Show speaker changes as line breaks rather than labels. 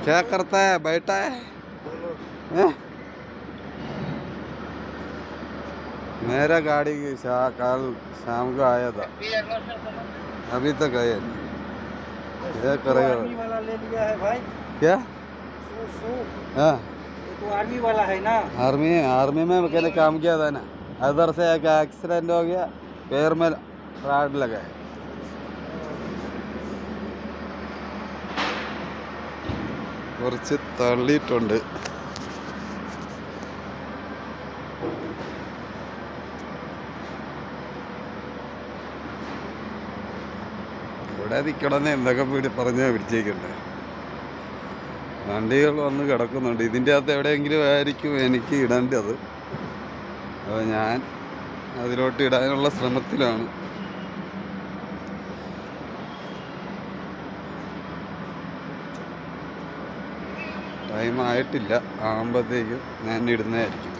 क्या करता है? बैठा है? मेरा गाड़ी कल शाम को आया था, अभी तक आया नहीं। क्या करेगा?
आर्मी वाला ले लिया है भाई।
क्या? हाँ,
ये तो आर्मी वाला है ना।
आर्मी में मैंने काम किया था ना। इधर से एक एक्सीडेंट हो गया, पैर में राड लगा है। കുറച്ച് തള്ളിയിട്ടുണ്ട്. ഇവിടെ നിൽക്കണമെന്ന് എന്തൊക്കെ പറഞ്ഞാൽ പിടിച്ചേക്കണ്ടേ. വണ്ടികൾ വന്ന് കിടക്കുന്നുണ്ട്. ഇതിൻ്റെ അകത്ത് എവിടെയെങ്കിലും ആയിരിക്കും എനിക്ക് ഇടേണ്ടത്. അപ്പോൾ ഞാൻ അതിലോട്ട് ഇടാനുള്ള ശ്രമത്തിലാണ്. ടൈം ആയിട്ടില്ല, ആകുമ്പോഴത്തേക്കും ഞാൻ ഇടുന്നതായിരിക്കും.